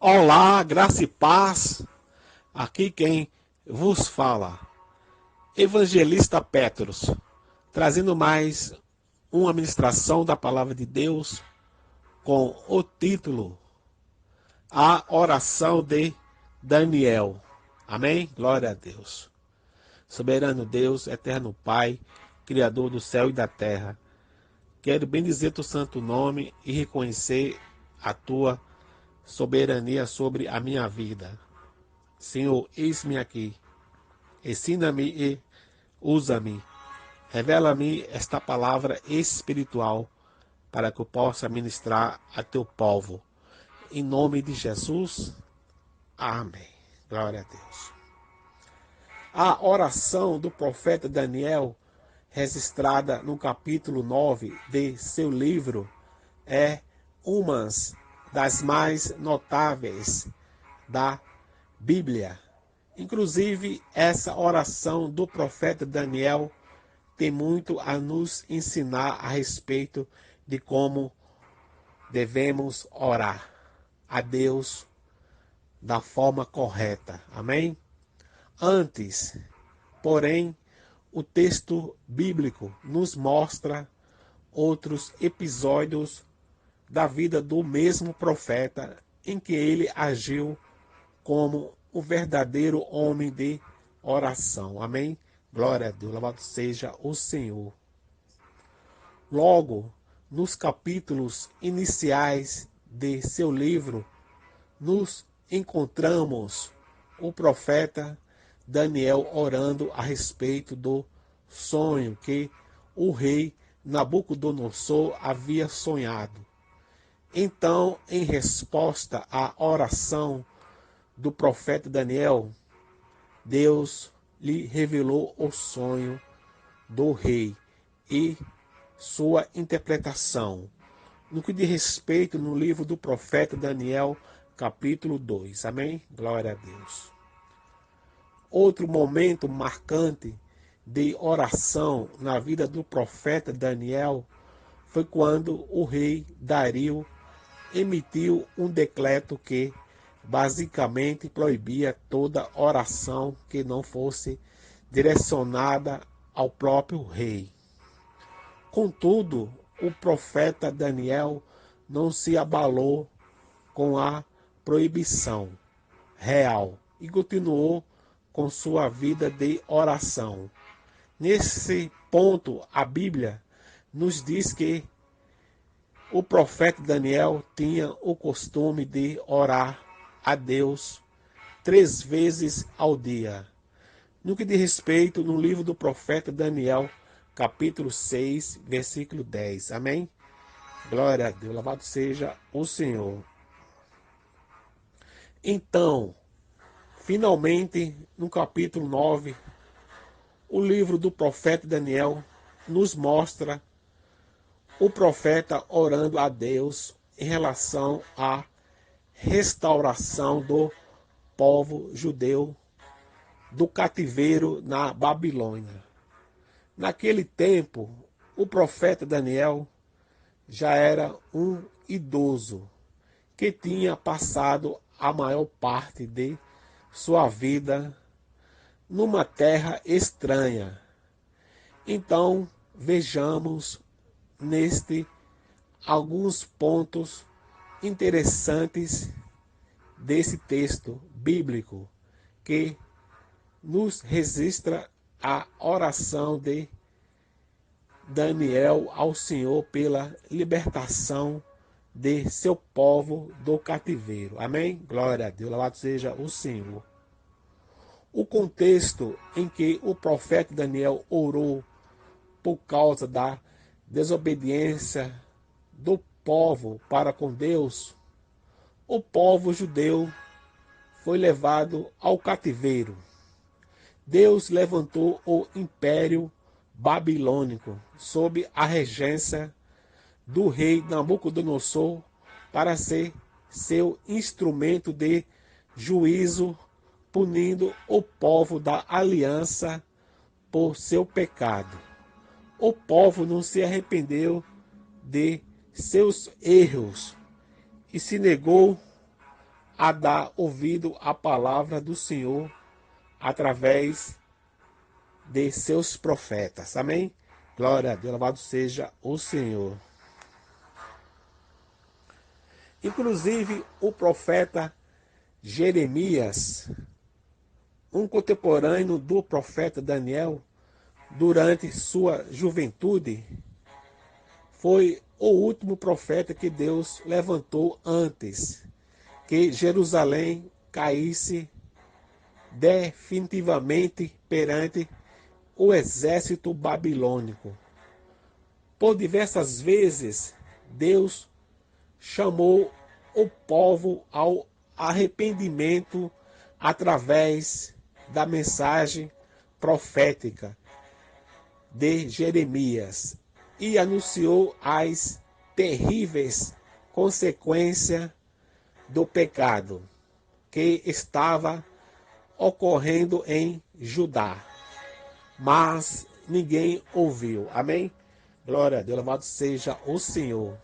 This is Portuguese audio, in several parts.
Olá, graça e paz. Aqui quem vos fala, Evangelista Petros, trazendo mais uma ministração da palavra de Deus com o título A Oração de Daniel. Amém? Glória a Deus. Soberano Deus, eterno Pai, Criador do céu e da terra, quero bendizer teu santo nome e reconhecer a tua soberania sobre a minha vida. Senhor, eis-me aqui. Ensina-me e usa-me. Revela-me esta palavra espiritual para que eu possa ministrar a teu povo. Em nome de Jesus. Amém. Glória a Deus. A oração do profeta Daniel, registrada no capítulo 9 de seu livro, é uma das mais notáveis da Bíblia. Inclusive, essa oração do profeta Daniel tem muito a nos ensinar a respeito de como devemos orar a Deus da forma correta. Amém? Antes, porém, o texto bíblico nos mostra outros episódios da vida do mesmo profeta em que ele agiu como o verdadeiro homem de oração. Amém? Glória a Deus, louvado seja o Senhor. Logo, nos capítulos iniciais de seu livro, nos encontramos o profeta Daniel orando a respeito do sonho que o rei Nabucodonosor havia sonhado. Então, em resposta à oração do profeta Daniel, Deus lhe revelou o sonho do rei e sua interpretação, no que diz respeito no livro do profeta Daniel, capítulo 2. Amém? Glória a Deus. Outro momento marcante de oração na vida do profeta Daniel foi quando o rei Dario emitiu um decreto que basicamente proibia toda oração que não fosse direcionada ao próprio rei. Contudo, o profeta Daniel não se abalou com a proibição real e continuou com sua vida de oração. Nesse ponto, a Bíblia nos diz que o profeta Daniel tinha o costume de orar a Deus 3 vezes ao dia. No que diz respeito no livro do profeta Daniel, capítulo 6, versículo 10. Amém? Glória a Deus, louvado seja o Senhor. Então, finalmente, no capítulo 9, o livro do profeta Daniel nos mostra o profeta orando a Deus em relação à restauração do povo judeu do cativeiro na Babilônia. Naquele tempo, o profeta Daniel já era um idoso que tinha passado a maior parte de sua vida numa terra estranha. Então, vejamos neste alguns pontos interessantes desse texto bíblico que nos registra a oração de Daniel ao Senhor pela libertação de seu povo do cativeiro. Amém? Glória a Deus, louvado seja o Senhor. O contexto em que o profeta Daniel orou por causa da desobediência do povo para com Deus, o povo judeu foi levado ao cativeiro. Deus levantou o Império Babilônico sob a regência do rei Nabucodonosor para ser seu instrumento de juízo, punindo o povo da aliança por seu pecado. O povo não se arrependeu de seus erros e se negou a dar ouvido à palavra do Senhor através de seus profetas. Amém? Glória a Deus, louvado seja o Senhor. Inclusive, o profeta Jeremias, um contemporâneo do profeta Daniel, durante sua juventude, foi o último profeta que Deus levantou antes que Jerusalém caísse definitivamente perante o exército babilônico. Por diversas vezes, Deus chamou o povo ao arrependimento através da mensagem profética de Jeremias e anunciou as terríveis consequências do pecado que estava ocorrendo em Judá. Mas ninguém ouviu. Amém? Glória a Deus, louvado seja o Senhor.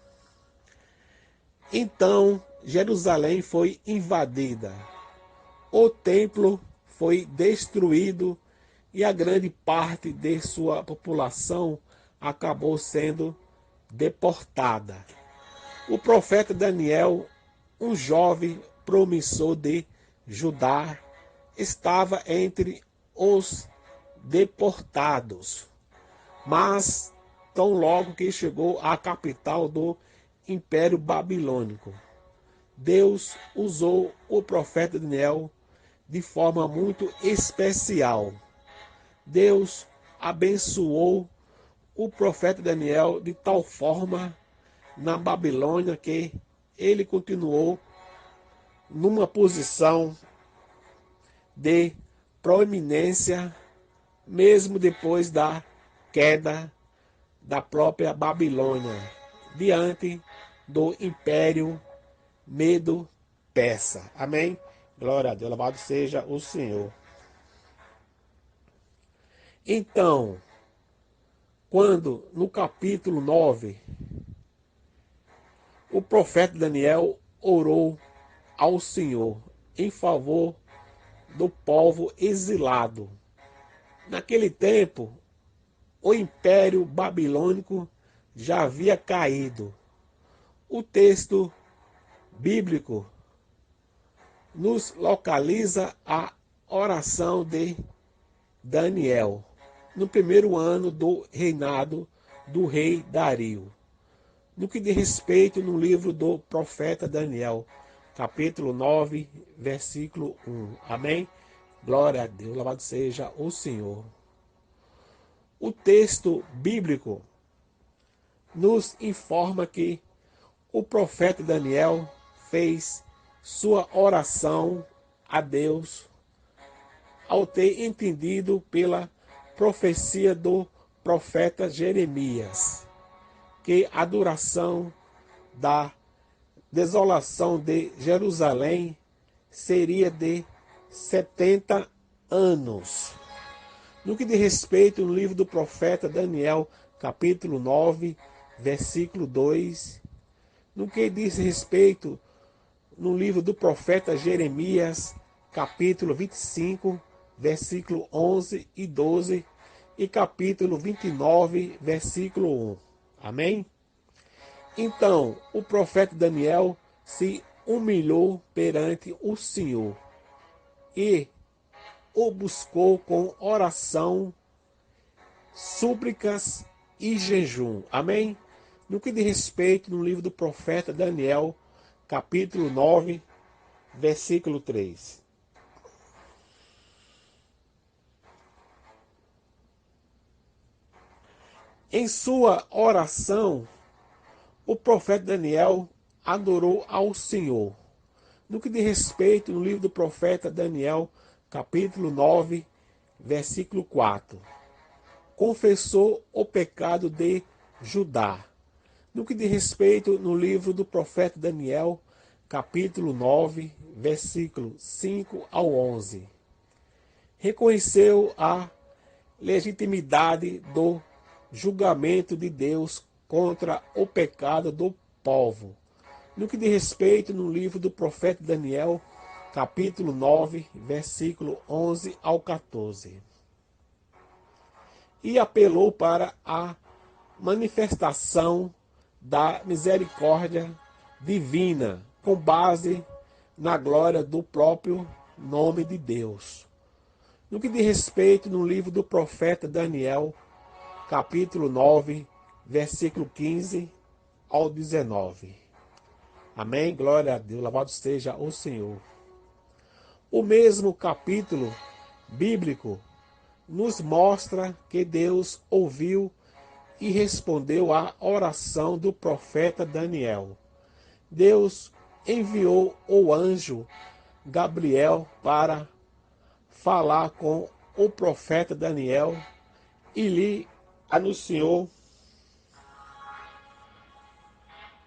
Então Jerusalém foi invadida, o templo foi destruído e a grande parte de sua população acabou sendo deportada. O profeta Daniel, um jovem promissor de Judá, estava entre os deportados, mas tão logo que chegou à capital do Império Babilônico, Deus usou o profeta Daniel de forma muito especial. Deus abençoou o profeta Daniel de tal forma na Babilônia que ele continuou numa posição de proeminência mesmo depois da queda da própria Babilônia diante do Império Medo-Persa. Amém? Glória a Deus, louvado seja o Senhor. Então, quando no capítulo 9, o profeta Daniel orou ao Senhor em favor do povo exilado. Naquele tempo, o Império Babilônico já havia caído. O texto bíblico nos localiza a oração de Daniel no primeiro ano do reinado do rei Dario. No que diz respeito no livro do profeta Daniel, capítulo 9, versículo 1. Amém? Glória a Deus, louvado seja o Senhor. O texto bíblico nos informa que o profeta Daniel fez sua oração a Deus ao ter entendido pela profecia do profeta Jeremias que a duração da desolação de Jerusalém seria de 70 anos. No que diz respeito no livro do profeta Daniel, capítulo 9, versículo 2, no que diz respeito no livro do profeta Jeremias, capítulo 25, versículo 11 e 12, e capítulo 29, versículo 1. Amém? Então, o profeta Daniel se humilhou perante o Senhor e o buscou com oração, súplicas e jejum. Amém? No que diz respeito no livro do profeta Daniel, capítulo 9, versículo 3. Em sua oração, o profeta Daniel adorou ao Senhor. No que diz respeito no livro do profeta Daniel, capítulo 9, versículo 4. Confessou o pecado de Judá. No que diz respeito no livro do profeta Daniel, capítulo 9, versículo 5 ao 11. Reconheceu a legitimidade do julgamento de Deus contra o pecado do povo, No que diz respeito no livro do profeta Daniel, capítulo 9, versículo 11 ao 14. E apelou para a manifestação da misericórdia divina, com base na glória do próprio nome de Deus. No que diz respeito no livro do profeta Daniel, capítulo 9, versículo 15 ao 19. Amém? Glória a Deus, louvado seja o Senhor. O mesmo capítulo bíblico nos mostra que Deus ouviu e respondeu à oração do profeta Daniel. Deus enviou o anjo Gabriel para falar com o profeta Daniel e lhe anunciou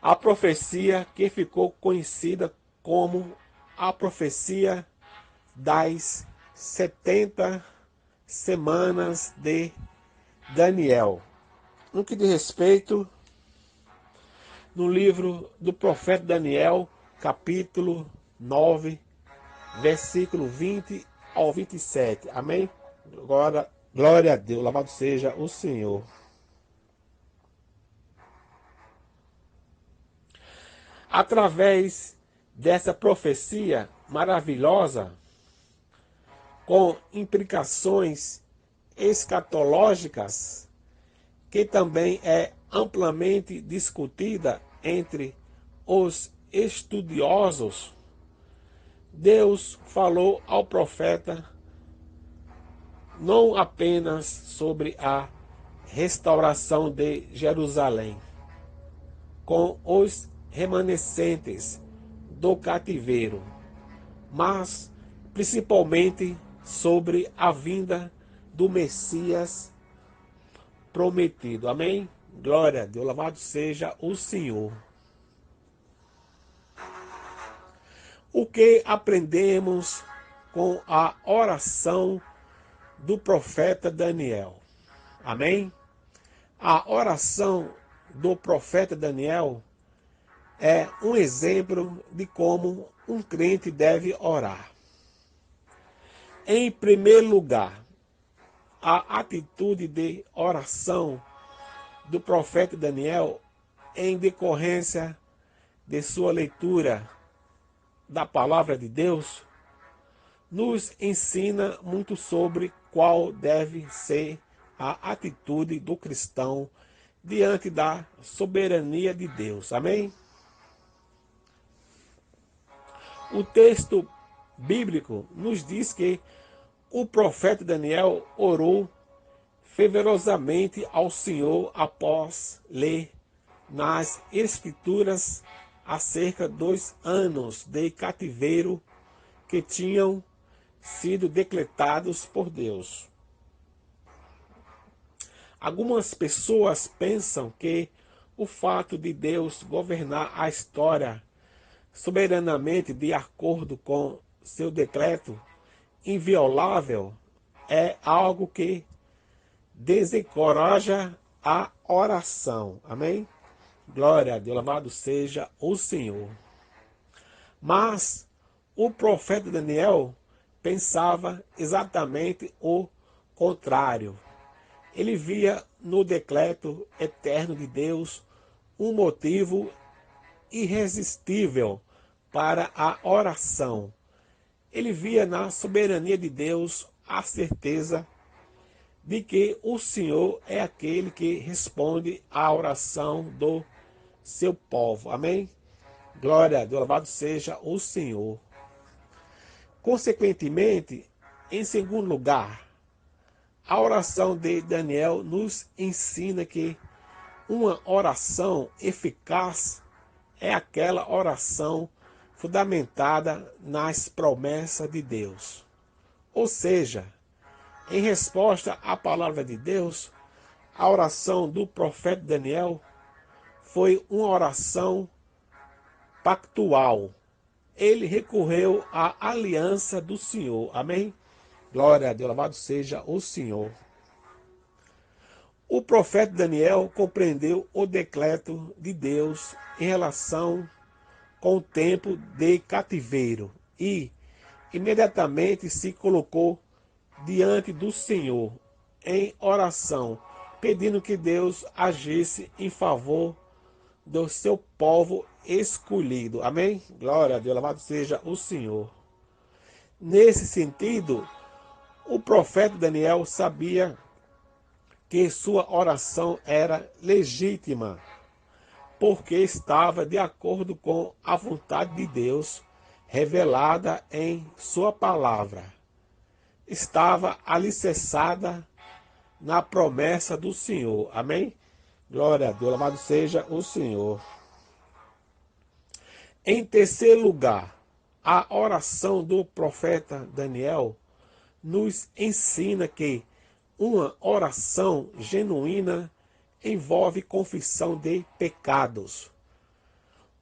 a profecia que ficou conhecida como a profecia das 70 semanas de Daniel. No que diz respeito no livro do profeta Daniel, capítulo 9, versículo 20 ao 27. Amém? Glória a Deus, louvado seja o Senhor. Através dessa profecia maravilhosa, com implicações escatológicas, que também é amplamente discutida entre os estudiosos, Deus falou ao profeta não apenas sobre a restauração de Jerusalém, com os remanescentes do cativeiro, mas principalmente sobre a vinda do Messias prometido. Amém? Glória a Deus, louvado seja o Senhor. O que aprendemos com a oração do profeta Daniel? Amém? A oração do profeta Daniel é um exemplo de como um crente deve orar. Em primeiro lugar, a atitude de oração do profeta Daniel, em decorrência de sua leitura da palavra de Deus, nos ensina muito sobre qual deve ser a atitude do cristão diante da soberania de Deus. Amém? O texto bíblico nos diz que o profeta Daniel orou fervorosamente ao Senhor após ler nas Escrituras acerca dos anos de cativeiro que tinham sido decretados por Deus. Algumas pessoas pensam que o fato de Deus governar a história soberanamente de acordo com seu decreto inviolável é algo que desencoraja a oração. Amém? Glória a Deus, louvado seja o Senhor. Mas o profeta Daniel pensava exatamente o contrário. Ele via no decreto eterno de Deus um motivo irresistível para a oração. Ele via na soberania de Deus a certeza de que o Senhor é aquele que responde à oração do seu povo. Amém? Glória a Deus, louvado seja o Senhor. Consequentemente, em segundo lugar, a oração de Daniel nos ensina que uma oração eficaz é aquela oração fundamentada nas promessas de Deus. Ou seja, em resposta à palavra de Deus, a oração do profeta Daniel foi uma oração pactual. Ele recorreu à aliança do Senhor. Amém? Glória a Deus, louvado seja o Senhor. O profeta Daniel compreendeu o decreto de Deus em relação com o tempo de cativeiro e imediatamente se colocou diante do Senhor em oração, pedindo que Deus agisse em favor do seu povo escolhido. Amém? Glória a Deus, louvado seja o Senhor. Nesse sentido, o profeta Daniel sabia que sua oração era legítima, porque estava de acordo com a vontade de Deus revelada em sua palavra. Estava alicerçada na promessa do Senhor. Amém? Glória a Deus, louvado seja o Senhor. Em terceiro lugar, a oração do profeta Daniel nos ensina que uma oração genuína envolve confissão de pecados.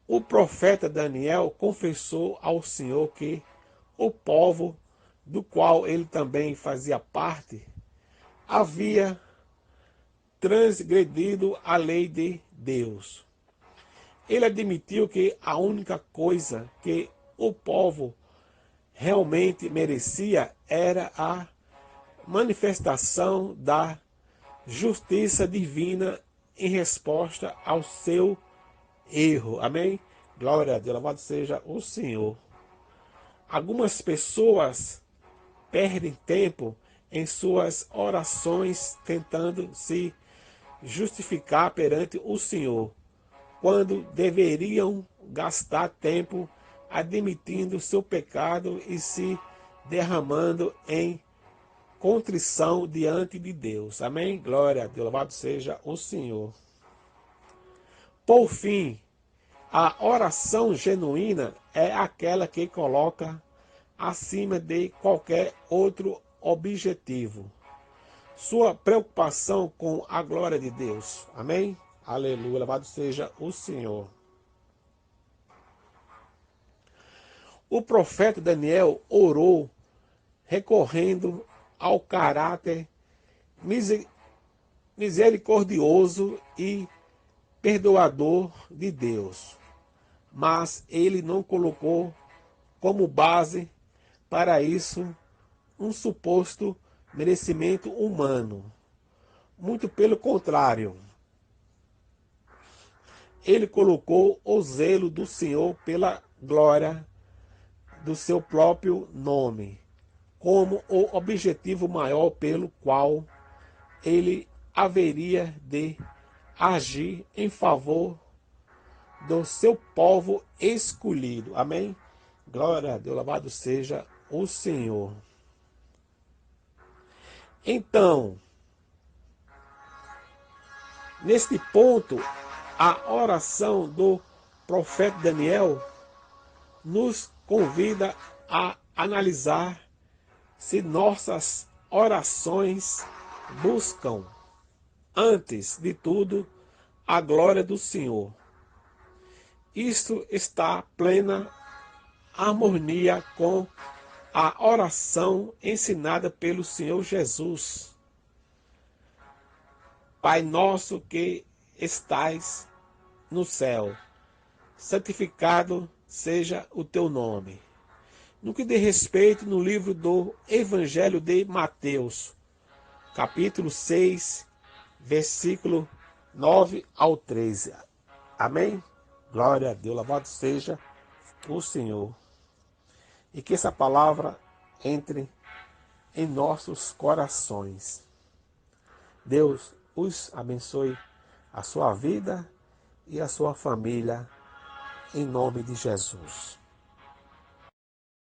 O profeta Daniel confessou ao Senhor que o povo, do qual ele também fazia parte, havia transgredido a lei de Deus. Ele admitiu que a única coisa que o povo realmente merecia era a manifestação da justiça divina em resposta ao seu erro. Amém? Glória a Deus, louvado seja o Senhor. Algumas pessoas perdem tempo em suas orações tentando se justificar perante o Senhor, quando deveriam gastar tempo admitindo seu pecado e se derramando em contrição diante de Deus. Amém? Glória a Deus, louvado seja o Senhor. Por fim, a oração genuína é aquela que coloca acima de qualquer outro objetivo sua preocupação com a glória de Deus. Amém? Aleluia, louvado seja o Senhor. O profeta Daniel orou recorrendo ao caráter misericordioso e perdoador de Deus, mas ele não colocou como base para isso um suposto merecimento humano. Muito pelo contrário, ele colocou o zelo do Senhor pela glória do seu próprio nome como o objetivo maior pelo qual ele haveria de agir em favor do seu povo escolhido. Amém? Glória a Deus, louvado seja o Senhor. Então, neste ponto, a oração do profeta Daniel nos convida a analisar se nossas orações buscam, antes de tudo, a glória do Senhor. Isto está plena harmonia com a oração ensinada pelo Senhor Jesus. Pai nosso que estais no céu, santificado seja o teu nome. No que diz respeito no livro do Evangelho de Mateus, capítulo 6, versículo 9 ao 13. Amém? Glória a Deus, louvado seja o Senhor. E que essa palavra entre em nossos corações. Deus os abençoe a sua vida e a sua família, em nome de Jesus.